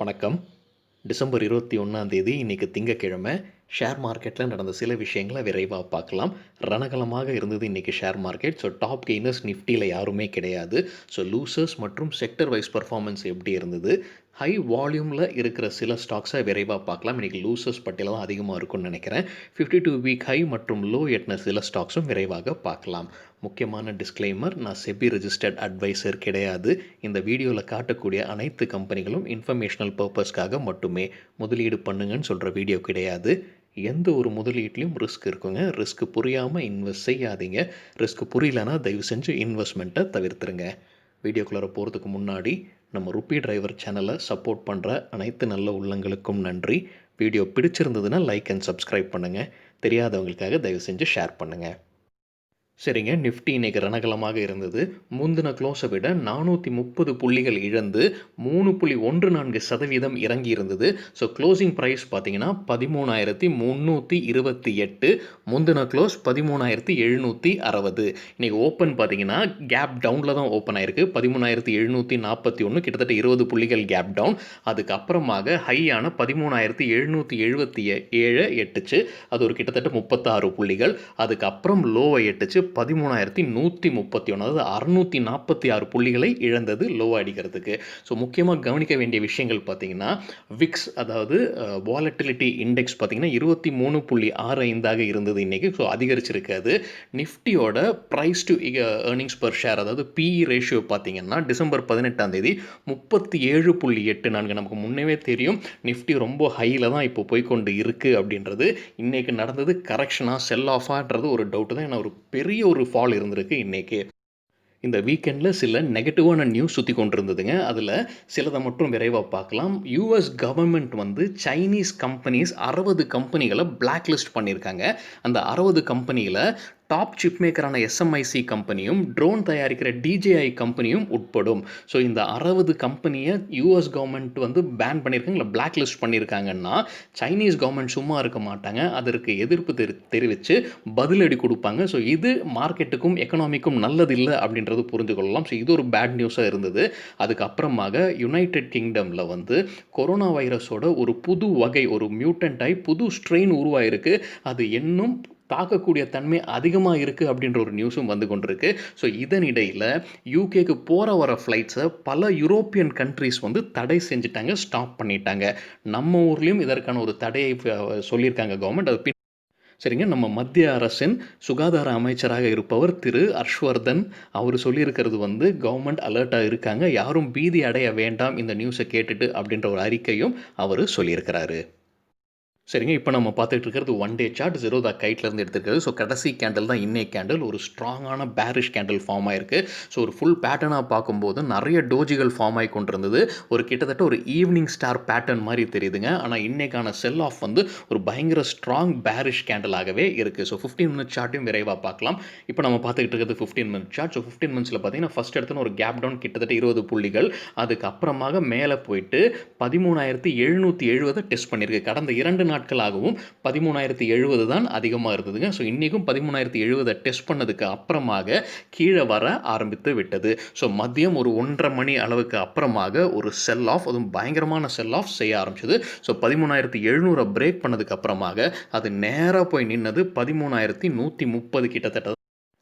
வணக்கம். டிசம்பர் 21ஆம் தேதி இன்னைக்கு திங்கட்கிழமை. ஷேர் மார்க்கெட்டில் நடந்த சில விஷயங்கள விரைவா பார்க்கலாம். ரணகலமாக இருந்தது இன்னைக்கு ஷேர் மார்க்கெட். டாப் கெய்னர்ஸ் நிஃப்டியில் யாருமே கிடையாது. லூசர்ஸ் மற்றும் செக்டர் வைஸ் பெர்ஃபார்மன்ஸ் எப்படி இருந்தது? ஹை வால்யூமில் இருக்கிற சில ஸ்டாக்ஸை விரைவாக பார்க்கலாம். இன்றைக்கி லூசர்ஸ் பட்டியல் தான் அதிகமாக இருக்கும்னு நினைக்கிறேன். 52 வீக் ஹை மற்றும் லோ எட்டின சில ஸ்டாக்ஸும் விரைவாக பார்க்கலாம். முக்கியமான டிஸ்க்ளைமர், நான் செபி ரெஜிஸ்டர்ட் அட்வைசர் கிடையாது. இந்த வீடியோவில் காட்டக்கூடிய அனைத்து கம்பெனிகளும் இன்ஃபர்மேஷனல் பர்பஸ்க்காக மட்டுமே. முதலீடு பண்ணுங்கன்னு சொல்கிற வீடியோ கிடையாது. எந்த ஒரு முதலீட்லையும் ரிஸ்க் இருக்குங்க. ரிஸ்க் புரியாமல் இன்வெஸ்ட் செய்யாதீங்க. ரிஸ்க் புரியலனா தயவு செஞ்சு இன்வெஸ்ட்மெண்ட்டை தவிர்த்துருங்க. வீடியோக்குள்ளே போகிறதுக்கு முன்னாடி நம்ம ருப்பி டிரைவர் சேனலை சப்போர்ட் பண்ணுற அனைத்து நல்ல உள்ளங்களுக்கும் நன்றி. வீடியோ பிடிச்சிருந்ததுன்னா லைக் அண்ட் சப்ஸ்கிரைப் பண்ணுங்கள். தெரியாதவங்களுக்காக தயவு செஞ்சு ஷேர் பண்ணுங்கள். சரிங்க, நிஃப்டி இன்றைக்கி ரணகலமாக இருந்தது. முந்தின க்ளோஸை விட 430 புள்ளிகள் இழந்து 3.14% இறங்கி இருந்தது. க்ளோசிங் ப்ரைஸ் பார்த்தீங்கன்னா 13,328. முந்தின க்ளோஸ் 13,760. இன்றைக்கி ஓப்பன் பார்த்தீங்கன்னா கேப் டவுனில் தான் ஓப்பன் ஆயிருக்கு. 13,741, கிட்டத்தட்ட 20 புள்ளிகள் கேப் டவுன். அதுக்கப்புறமாக ஹையான 13,777 எட்டுச்சு. அது ஒரு கிட்டத்தட்ட 36 புள்ளிகள். அதுக்கப்புறம் லோவை எட்டுச்சு 13,131, அதாவது 646 புள்ளிகளை இழந்தது லோவாக அடிக்கிறதுக்கு. முக்கியமாக கவனிக்க வேண்டிய விஷயங்கள் பார்த்தீங்கன்னா, விக்ஸ் அதாவது வாலட்டிலிட்டி இண்டெக்ஸ் பார்த்தீங்கன்னா 23.65 இருந்தது இன்றைக்கி. அதிகரிச்சிருக்காது. நிஃப்டியோட price to earnings per share, அதாவது பிஇ ரேஷியோ பார்த்தீங்கன்னா டிசம்பர் 18ஆம் தேதி 37.84. நமக்கு முன்னவே தெரியும் நிஃப்டி ரொம்ப ஹையில் தான் இப்போ போய்கொண்டு இருக்குது அப்படின்றது. இன்றைக்கி நடந்தது கரெக்ஷனாக செல் ஆஃபான்றது ஒரு டவுட்டு தான். ஏன்னா ஒரு பெரிய ஒரு ஃபால் இருந்திருக்கு இன்றைக்கி. இந்த வீக்கெண்டில் சில நெகட்டிவான நியூஸ் சுற்றி கொண்டு இருந்ததுங்க. அதில் சிலதை மட்டும் விரைவாக பார்க்கலாம். யூஎஸ் கவர்மெண்ட் சைனீஸ் கம்பெனிஸ் 60 கம்பெனிகளை பிளாக் லிஸ்ட் பண்ணியிருக்காங்க. அந்த 60 கம்பெனியில் டாப் சிப் மேக்கரான எஸ்எம்ஐசி கம்பெனியும் ட்ரோன் தயாரிக்கிற டிஜேஐ கம்பெனியும் உட்படும். இந்த 60 கம்பெனியை யூஎஸ் கவர்மெண்ட் பேன் பண்ணியிருக்காங்க, இல்லை பிளாக் லிஸ்ட் பண்ணியிருக்காங்கன்னா சைனீஸ் கவர்மெண்ட் சும்மா இருக்க மாட்டாங்க. அதற்கு எதிர்ப்பு தெரிவித்து பதிலடி கொடுப்பாங்க. இது மார்க்கெட்டுக்கும் எக்கனாமிக்கும் நல்லதில்லை அப்படின்றது புரிந்து கொள்ளலாம். இது ஒரு பேட் நியூஸாக இருந்தது. அதுக்கப்புறமாக யுனைடெட் கிங்டமில் கொரோனா வைரஸோட ஒரு புது வகை, ஒரு மியூட்டன்ட் டைப் புது ஸ்ட்ரெயின் உருவாயிருக்கு. அது இன்னும் தாக்கக்கூடிய தன்மை அதிகமாக இருக்குது அப்படின்ற ஒரு நியூஸும் வந்து கொண்டிருக்கு. இதனிடையில் யூகேக்கு போகிற வர ஃப்ளைட்ஸை பல யூரோப்பியன் கண்ட்ரிஸ் தடை செஞ்சுட்டாங்க, ஸ்டாப் பண்ணிட்டாங்க. நம்ம ஊர்லேயும் இதற்கான ஒரு தடையை சொல்லியிருக்காங்க கவர்மெண்ட். அது சரிங்க, நம்ம மத்திய அரசின் சுகாதார அமைச்சராக இருப்பவர் திரு ஹர்ஷ்வர்தன் அவர் சொல்லியிருக்கிறது கவர்மெண்ட் அலர்ட்டாக இருக்காங்க, யாரும் பீதி அடைய வேண்டாம் இந்த நியூஸை கேட்டுட்டு அப்படின்ற ஒரு அறிக்கையும் அவர் சொல்லியிருக்கிறாரு. சரிங்க, இப்போ நம்ம பார்த்துட்டு இருக்கிறது ஒன் டே சார்ட். ஜெரோதா கைட்லேருந்து எடுத்துருக்கிறது. கடைசி கேண்டில் தான் இன்னைக்கு கேண்டில். ஒரு ஸ்ட்ராங்கான பேரிஷ் கேண்டில் ஃபார்ம் ஆயிருக்கு. ஒரு ஃபுல் பேட்டர்னாக பார்க்கும்போது நிறைய டோஜிகள் ஃபார்ம் ஆகி கொண்டிருந்தது. ஒரு கிட்டத்தட்ட ஒரு ஈவினிங் ஸ்டார் பேட்டர்ன் மாதிரி தெரியுதுங்க. ஆனால் இன்னைக்கான செல் ஆஃப் ஒரு பயங்கர ஸ்ட்ராங் பேரிஷ் கேண்டிலாகவே இருக்குது. 15 மினிட் சார்ட்டையும் விரைவாக பார்க்கலாம். இப்போ நம்ம பார்த்துக்கிட்டு இருக்கிறது 15 மினிட் சார்ட். 15 மினிட்ஸில் பார்த்தீங்கன்னா ஃபஸ்ட் எடுத்துன்னு ஒரு கேப் டவுன் கிட்டத்தட்ட 20 புள்ளிகள். அதுக்கப்புறமாக மேலே போயிட்டு 13,770 டெஸ்ட் பண்ணியிருக்கு. கடந்த 2 நாட்களாகவும் 13,070 தான் அதிகமாக இருந்ததுங்க. இன்றைக்கும் 13,070 டெஸ்ட் பண்ணதுக்கு அப்புறமாக கீழே வர ஆரம்பித்து விட்டது. மதியம் ஒரு 1:30 மணி அளவுக்கு அப்புறமாக ஒரு செல் ஆஃப், அதுவும் பயங்கரமான செல் ஆஃப் செய்ய ஆரம்பிச்சது. 13,700 பிரேக் பண்ணதுக்கு அப்புறமாக அது நேராக போய் நின்னது 13,130 கிட்டத்தட்ட.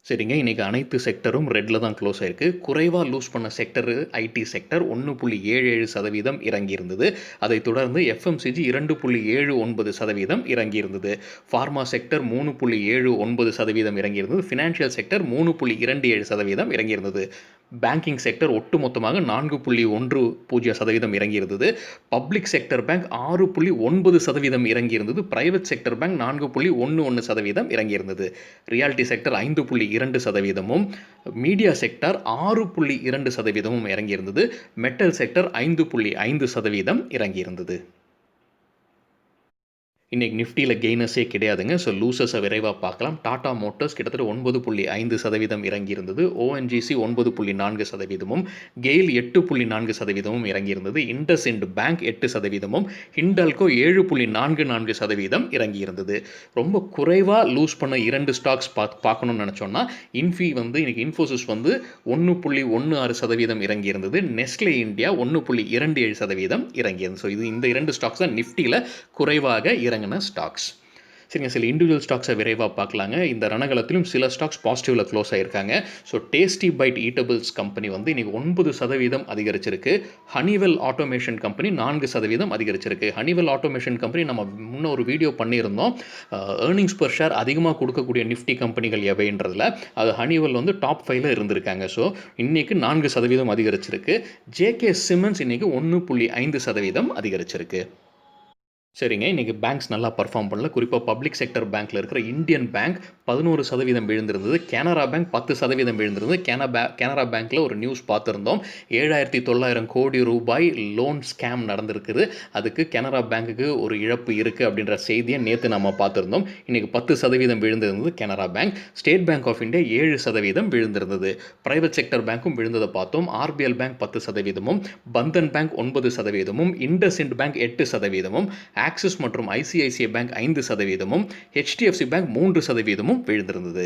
சரிங்க, இன்றைக்கி அனைத்து செக்டரும் ரெட்டில் தான் க்ளோஸ் ஆயிருக்கு. குறைவாக லூஸ் பண்ண செக்டர் ஐடி செக்டர் 1.77% இறங்கியிருந்தது. அதைத் தொடர்ந்து எஃப்எம்சிஜி 2.79% இறங்கியிருந்தது. ஃபார்மா செக்டர் 3.79% இறங்கியிருந்தது. ஃபினான்ஷியல் செக்டர் 3.27% இறங்கியிருந்தது. பேங்கிங் செக்டர் ஒட்டுமொத்தமாக 4.10% இறங்கியிருந்தது. பப்ளிக் செக்டர் பேங்க் 6.9% இறங்கியிருந்தது. பிரைவேட் செக்டர் பேங்க் 4.11% இறங்கியிருந்தது. ரியாலிட்டி செக்டர் 5.2%, மீடியா செக்டர் 6.2% இறங்கியிருந்தது. மெட்டல் செக்டர் 5.5% இறங்கியிருந்தது. இன்றைக்கி நிஃப்டியில் கெய்னஸே கிடையாதுங்க. ஸோ லூசஸை விரைவாக பார்க்கலாம். டாடா மோட்டார்ஸ் கிட்டத்தட்ட 9.5% இறங்கியிருந்தது. ஓஎன்ஜிசி 9.4%, கெயில் 8.4% இறங்கியிருந்தது. இண்டஸ்இண்ட் பேங்க் 8%, ஹிண்டால்கோ 7.44% இறங்கியிருந்தது. ரொம்ப குறைவாக லூஸ் பண்ண 2 ஸ்டாக்ஸ் பார்க்கணும்னு நினச்சோன்னா இன்ஃபி வந்து இன்றைக்கி இன்ஃபோசிஸ் வந்து 1.16% இறங்கியிருந்தது. நெஸ்லே இந்தியா 1.27% இறங்கியிருந்தது. ஸோ இந்த 2 ஸ்டாக்ஸ் தான் நிஃப்டியில் குறைவாக இறங்கின ஸ்டாக்ஸ். சரிங்க, சில இண்டிவிஜுவல் ஸ்டாக்ஸை விரைவாக பார்க்கலாங்க. இந்த ரணகலத்திலும் சில ஸ்டாக்ஸ் பாசிட்டிவில் க்ளோஸ் ஆகிருக்காங்க. So Tasty Bite Eatables company வந்து இன்றைக்கி 9% அதிகரிச்சிருக்கு. ஹனிவெல் ஆட்டோமேஷன் கம்பெனி 4% அதிகரிச்சிருக்கு. ஹனிவெல் ஆட்டோமேஷன் கம்பெனி நம்ம முன்ன ஒரு வீடியோ பண்ணியிருந்தோம். ஏர்னிங்ஸ் பர் ஷேர் அதிகமாக கொடுக்கக்கூடிய நிஃப்டி கம்பெனிகள் எவைன்றதில் அது ஹனிவெல் வந்து டாப் 5ல் இருந்திருக்காங்க. ஸோ இன்றைக்கி 4% அதிகரிச்சிருக்கு. ஜேகே சிமெண்ட்ஸ் இன்றைக்கி 1.5% அதிகரிச்சிருக்கு. சரிங்க, இன்றைக்கி பேங்க்ஸ் நல்லா பர்ஃபார்ம் பண்ணல. குறிப்பாக பப்ளிக் செக்டர் பேங்க்கில் இருக்கிற இந்தியன் பேங்க் 11% விழுந்திருந்தது. கனரா பேங்க் 10% விழுந்திருந்தது. கனரா பேங்க்கில் ஒரு நியூஸ் பார்த்துருந்தோம். 7,900 கோடி ரூபாய் லோன் ஸ்கேம் நடந்திருக்குது. அதுக்கு கனரா பேங்க்குக்கு ஒரு இழப்பு இருக்குது அப்படின்ற செய்தியை நேற்று நம்ம பார்த்துருந்தோம். இன்றைக்கி 10% விழுந்திருந்தது Canara Bank. State Bank of India 7% விழுந்திருந்தது. பிரைவேட் செக்டர் பேங்க்கும் விழுந்ததை பார்த்தோம். RBL Bank 10%, Bandhan Bank 9%, IndusInd Bank 8%, Axis மற்றும் ஐசிஐசிஐ பேங்க் 5%, ஹெச்டிஎஃப்சி பேங்க் 3% விழுந்திருந்தது.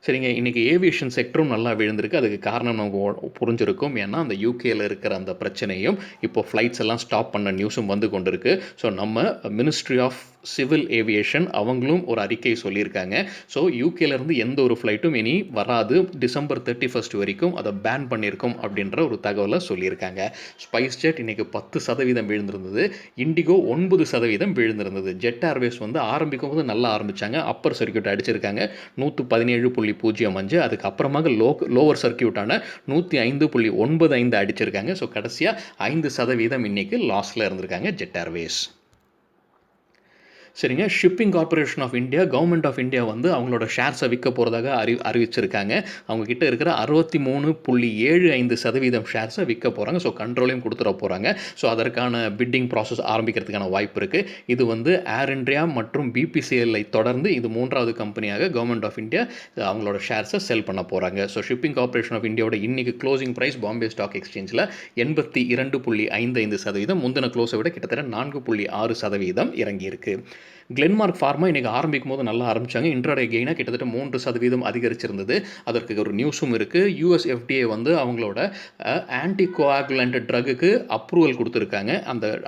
சரிங்க, இன்றைக்கி ஏவியேஷன் செக்டரும் நல்லா விழுந்திருக்கு. அதுக்கு காரணம் நமக்கு புரிஞ்சிருக்கும். ஏன்னா அந்த யூகேயில் இருக்கிற அந்த பிரச்சனையும் இப்போ ஃப்ளைட்ஸ் எல்லாம் ஸ்டாப் பண்ண நியூஸும் வந்து கொண்டிருக்கு. ஸோ நம்ம மினிஸ்ட்ரி ஆஃப் சிவில் ஏவியேஷன் அவங்களும் ஒரு அறிக்கை சொல்லியிருக்காங்க. ஸோ யூகேலேருந்து எந்த ஒரு ஃப்ளைட்டும் இனி வராது, டிசம்பர் 31 வரைக்கும் அதை பேன் பண்ணியிருக்கோம் அப்படின்ற ஒரு தகவலை சொல்லியிருக்காங்க. ஸ்பைஸ் ஜெட் இன்றைக்கி 10% விழுந்திருந்தது. இண்டிகோ 9% விழுந்திருந்தது. ஜெட் ஏர்வேஸ் வந்து ஆரம்பிக்கும் போது நல்லா ஆரம்பித்தாங்க. அப்பர் சர்க்கியூட் அடிச்சிருக்காங்க 117.05. அதுக்கப்புறமாக லோவர் சர்க்கியூட்டான 105.95 அடிச்சிருக்காங்க. ஸோ கடைசியாக 5% இன்றைக்கி லாஸில் இருந்திருக்காங்க ஜெட் ஏர்வேஸ். சரிங்க, Shipping Corporation of India, government of India வந்து அவங்களோட ஷேர்ஸை விற்க போகிறதாக அறிவிச்சிருக்காங்க. அவங்கக்கிட்ட இருக்கிற 63.75% ஷேர்ஸை விற்க போகிறாங்க. ஸோ கண்ட்ரோலையும் கொடுத்துட போகிறாங்க. ஸோ அதற்கான பிட்டிங் ப்ராசஸ் ஆரம்பிக்கிறதுக்கான வாய்ப்பு இருக்குது. இது வந்து ஏர் இண்டியா மற்றும் பிபிசிஎல்ஐ தொடர்ந்து இது 3வது கம்பெனியாக கவர்மெண்ட் ஆஃப் இந்தியா அவங்களோட ஷேர்ஸை செல் பண்ண போகிறாங்க. ஸோ ஷிப்பிங் கார்பரேஷன் ஆஃப் இந்தியாவோட இன்றைக்கி க்ளோசிங் ப்ரைஸ் பாம்பே ஸ்டாக் எக்ஸ்சேஞ்சில் 82.55, முந்தின க்ளோஸை விட கிட்டத்தட்ட 4.6% இறங்கியிருக்கு. கிளென்மார்க் ஃபார்மா இன்றைக்கி ஆரம்பிக்கும் போது நல்லா ஆரம்பித்தாங்க. இன்ட்ராடே கெயினாக கிட்டத்தட்ட 3% அதிகரிச்சிருந்தது. அதற்கு ஒரு நியூஸும் இருக்குது. யூஎஸ் எஃப்டிஏ வந்து அவங்களோட ஆன்டி கோஆகுலண்ட் ட்ரக்குக்கு அப்ரூவல் கொடுத்துருக்காங்க.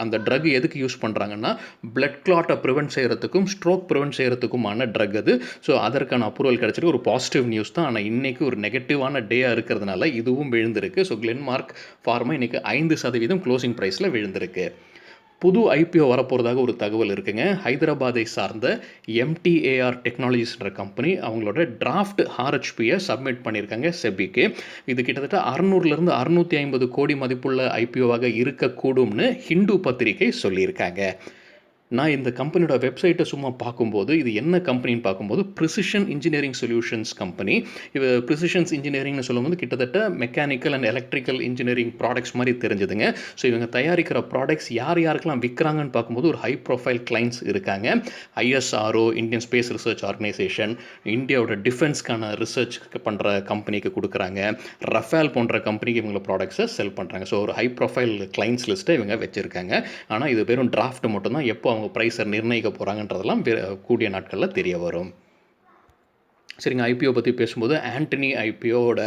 அந்த ட்ரக் எதுக்கு யூஸ் பண்ணுறாங்கன்னா பிளட் கிளாட்டை ப்ரிவென்ட் செய்கிறதுக்கும் ஸ்ட்ரோக் ப்ரிவென்ட் செய்கிறதுக்குமான ட்ரக் அது. ஸோ அதற்கான அப்ரூவல் கிடச்சிருக்கு. ஒரு பாசிட்டிவ் நியூஸ் தான். ஆனால் இன்றைக்கி ஒரு நெகட்டிவான டேயாக இருக்கிறதுனால இதுவும் விழுந்திருக்கு. ஸோ கிளென்மார்க் ஃபார்மா இன்றைக்கி 5% க்ளோசிங் ப்ரைஸில் விழுந்திருக்கு. புது ஐபிஓ வரப்போகிறதாக ஒரு தகவல் இருக்குங்க. ஹைதராபாத்தை சார்ந்த எம்டிஏஆர் டெக்னாலஜிஸ்ன்ற கம்பெனி அவங்களோட டிராஃப்ட் ஆர்ஹெச்பியை சப்மிட் பண்ணியிருக்காங்க செபிக்கு. இது கிட்டத்தட்ட 600லேருந்து 650 கோடி மதிப்புள்ள ஐபிஓவாக இருக்கக்கூடும்னு ஹிந்து பத்திரிகை சொல்லியிருக்காங்க. நான் இந்த கம்பெனியோட வெப்சைட்டை சும்மா பார்க்கும்போது இது என்ன கம்பெனின்னு பார்க்கும்போது ப்ரிசிஷன் இன்ஜினியரிங் சொல்யூஷன்ஸ் கம்பெனி. இது ப்ரிசிஷன்ஸ் இன்ஜினியரிங்னு சொல்லும்போது கிட்டத்தட்ட mechanical and electrical engineering products மாதிரி தெரிஞ்சுதுங்க. ஸோ இவங்க தயாரிக்கிற ப்ராடக்ட்ஸ் யாருக்கெல்லாம் விற்கிறாங்கன்னு பார்க்கும்போது ஒரு ஹை ப்ரொஃபைல் கிளைண்ட்ஸ் இருக்காங்க. ISRO, Indian space research organisation, இந்தியாவோட டிஃபென்ஸ்க்கான ரிசர்ச் பண்ணுற கம்பெனிக்கு கொடுக்குறாங்க. ரஃபேல் போன்ற கம்பெனிக்கு இவங்க ப்ராடக்ட்ஸை செல் பண்ணுறாங்க. ஸோ ஒரு ஹை ப்ரொஃபைல் கிளைண்ட்ஸ் லிஸ்ட்டை இவங்க வச்சுருக்காங்க. ஆனால் இது வெறும் டிராஃப்ட் மட்டும்தான். எப்போ அவங்க ப்ரைஸை நிர்ணயிக்க போகிறாங்கன்றதெல்லாம் கூடிய நாட்களில் தெரிய வரும். சரிங்க, ஐபிஓ பற்றி பேசும்போது ஆண்டனி ஐபிஓட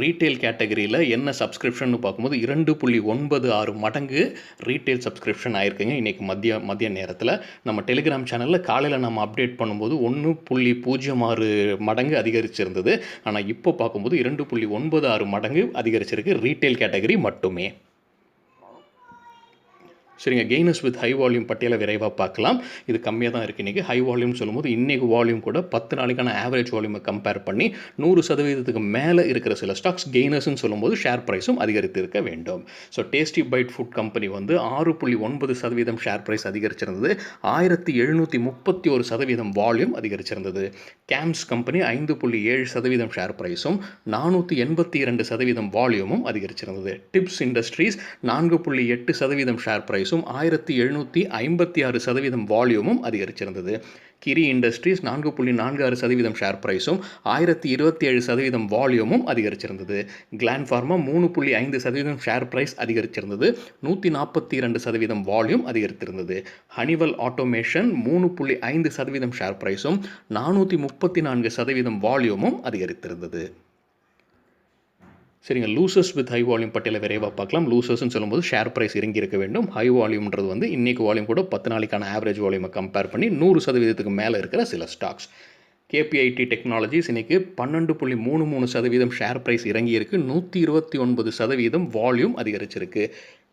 ரீட்டைல் கேட்டகரியில் என்ன சப்ஸ்கிரிப்ஷன் பார்க்கும்போது 2.96 மடங்கு ரீட்டைல் சப்ஸ்கிரிப்ஷன் ஆயிருக்குங்க. இன்றைக்கி மதிய நேரத்தில் நம்ம டெலிகிராம் சேனலில் காலையில் நம்ம அப்டேட் பண்ணும்போது 1.06 மடங்கு அதிகரிச்சிருந்தது. ஆனால் இப்போ பார்க்கும்போது 2.96 மடங்கு அதிகரிச்சிருக்கு ரீட்டைல் கேட்டகரி மட்டுமே. சரிங்க, கெய்னஸ் வித் ஹை வால்யூம் பட்டியலை விரைவாக பார்க்கலாம். இது கம்மியாக தான் இருக்குது இன்றைக்கி. ஹை வால்யூம் சொல்லும்போது இன்றைக்கி வால்யூம் கூட 10 நாளைக்கான ஆவரேஜ் வால்யூமை கம்பேர் பண்ணி 100%க்கு மேலே இருக்கிற சில ஸ்டாக்ஸ் கெய்னர்ஸ்ன்னு சொல்லும்போது ஷேர் ப்ரைஸும் அதிகரித்து இருக்க வேண்டும். So Tasty Bite food company வந்து 6.9% ஷேர் ப்ரைஸ் அதிகரிச்சிருந்தது. 1731% வால்யூம் அதிகரிச்சிருந்தது. கேம்ஸ் கம்பெனி 5.7% ஷேர் ப்ரைஸும் 482% வால்யூமும் அதிகரிச்சிருந்தது. டிப்ஸ் இண்டஸ்ட்ரீஸ் 4.8% ஷேர் ப்ரைஸ் ப்ரைஸும் 1756% வால்யூமும் அதிகரிச்சிருந்தது. கிரி இண்டஸ்ட்ரீஸ் 4.46% ஷேர் ப்ரைஸும் 1027% வால்யூமும் அதிகரிச்சிருந்தது. கிளாண்ட் ஃபார்மா 3.5% ஷேர் ப்ரைஸ் அதிகரிச்சிருந்தது. 142% வால்யூம் அதிகரித்திருந்தது. ஹனிவெல் ஆட்டோமேஷன் 3.5% ஷேர் ப்ரைஸும் 434% வால்யூமும் அதிகரித்திருந்தது. சரிங்க, லூசர்ஸ் வித் ஹை வால்யூம் பட்டியலை விரைவாக பார்க்கலாம். லூசர்ஸ்னு சொல்லும்போது ஷேர் ப்ரைஸ் இறங்கி இருக்க வேண்டும். ஹை வால்யூம்ன்றது வந்து இன்றைக்கு வால்யூம் கூட 10 நாளைக்கான ஆவரேஜ் வால்யூமை கம்பேர் பண்ணி 100%க்கு மேலே இருக்கிற சில ஸ்டாக்ஸ். கேபிஐடி டெக்னாலஜிஸ் இன்றைக்கி 12.33% ஷேர் ப்ரைஸ் இறங்கி இருக்குது. 129% வால்யூம் அதிகரிச்சிருக்கு.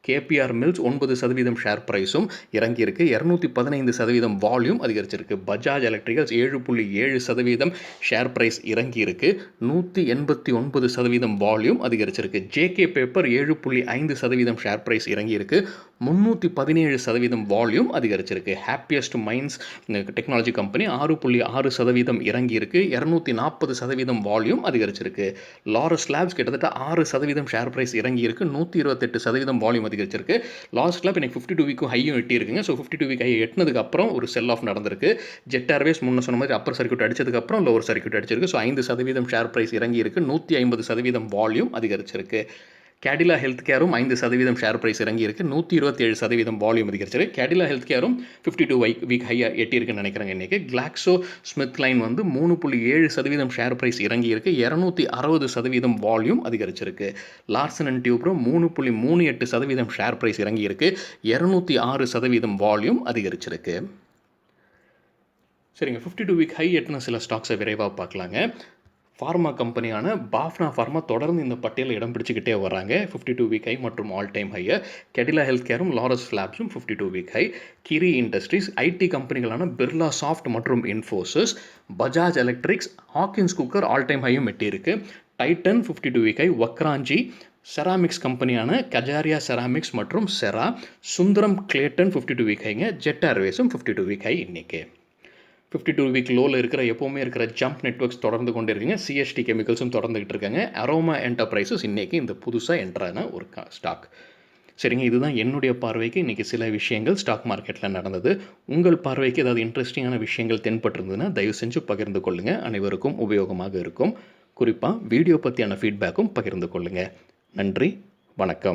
கேபிஆர் மில்ஸ் 9% ஷேர் ப்ரைஸும் இறங்கியிருக்கு. 215% வால்யூம் அதிகரிச்சிருக்கு. பஜாஜ் எலக்ட்ரிகல்ஸ் 7.7% ஷேர் ப்ரைஸ் இறங்கியிருக்கு. 189% வால்யூம் அதிகரிச்சிருக்கு. ஜேகே பேப்பர் 7.5% ஷேர் ப்ரைஸ் இறங்கியிருக்கு. 317% வால்யூம் அதிகரிச்சிருக்கு. ஹாப்பியஸ்ட் மைண்ட்ஸ் டெக்னாலஜி கம்பெனி 6.6% இறங்கியிருக்கு. 240% வால்யூம் அதிகரிச்சிருக்கு. லாரஸ் லேப்ஸ் கிட்டத்தட்ட 6% ஷேர் ப்ரைஸ் இறங்கியிருக்கு. 128% வால்யூம் அதிகரிச்சிருக்கு. லாஸ்ட் கிளப் எனக்கு 52 வீக்கும் ஹையும் எட்டி இருக்குங்க. ஸோ 52 வீக் ஹை எட்டினதுக்கு அப்புறம் ஒரு செல் ஆஃப் நடந்திருக்கு. ஜெட் ஏர்வேஸ் முன்ன சொன்ன மாதிரி அப்பர் சர்க்யூட் அடிச்சதுக்கு அப்புறம் லோவர் சர்க்யூட் அடிச்சிருக்கு. ஸோ 5% ஷேர் ப்ரைஸ் இறங்கி இருக்கு. 150% வால்யூம் அதிகரிச்சிருக்கு. கேடிலா ஹெல்த் கேரும் 5% ஷேர் ப்ரைஸ் இறங்கி இருக்கு. 127% வால்யூம் அதிகரிச்சிருக்கு. கேடிலா ஹெல்த் கேரும் 52 வீக் ஹையா எட்டி இருக்குன்னு நினைக்கிறேங்க இன்றைக்கி. கிளாக்ஸோ ஸ்மித் லைன் வந்து 3.7% ஷேர் ப்ரைஸ் இறங்கி இருக்கு. 260% வால்யூம் அதிகரிச்சிருக்கு. Larsen and Toubro 3.38% share price இறங்கி இருக்கு. 206% வால்யூம் அதிகரிச்சிருக்கு. சரிங்க, 52 வீக் ஹை எட்டின சில ஸ்டாக்ஸை விரைவாக பார்க்கலாங்க. ஃபார்மா கம்பெனியான பாஃப்னா ஃபார்மா தொடர்ந்து இந்த பட்டியலில் இடம் பிடிச்சிக்கிட்டே வராங்க. 52 வீக் ஹை மற்றும் ஆல் டைம் ஹையை. கெடிலா ஹெல்த் கேரும் லாரஸ் லேப்ஸும் 52 week high. Kiri Industries, IT கம்பெனிகளான பிர்லா சாஃப்ட் மற்றும் Infosys, Bajaj Electrics, Hawkins Cooker all time ஹையும் எட்டியிருக்கு. Titan 52 week high. Vakrangee, ceramics கம்பெனியான கஜாரியா செராமிக்ஸ் மற்றும் செரா, சுந்தரம் கிளேட்டன் 52 வீக் ஹைங்க. ஜெட் ஏர்வேஸும் 52 வீக் ஹை இன்னைக்கு. 52 வீக் லோவில் இருக்கிற எப்போவுமே இருக்கிற ஜம்ப் நெட்வொர்க்ஸ் தொடர்ந்து கொண்டு இருக்குங்க. சிஎஸ்டி கெமிக்கல்ஸும் தொடர்ந்துகிட்டு இருக்காங்க. அரோமா என்டர்பிரைசஸ் இன்றைக்கி இந்த புதுசாக என்ட்ரான ஒரு ஸ்டாக். சரிங்க, இதுதான் என்னுடைய பார்வைக்கு இன்றைக்கி சில விஷயங்கள் ஸ்டாக் மார்க்கெட்டில் நடந்தது. உங்கள் பார்வைக்கு ஏதாவது இன்ட்ரெஸ்டிங்கான விஷயங்கள் தென்பட்டிருந்ததுன்னா தயவு செஞ்சு பகிர்ந்து கொள்ளுங்கள். அனைவருக்கும் உபயோகமாக இருக்கும். குறிப்பாக வீடியோ பற்றியான ஃபீட்பேக்கும் பகிர்ந்து கொள்ளுங்கள். நன்றி, வணக்கம்.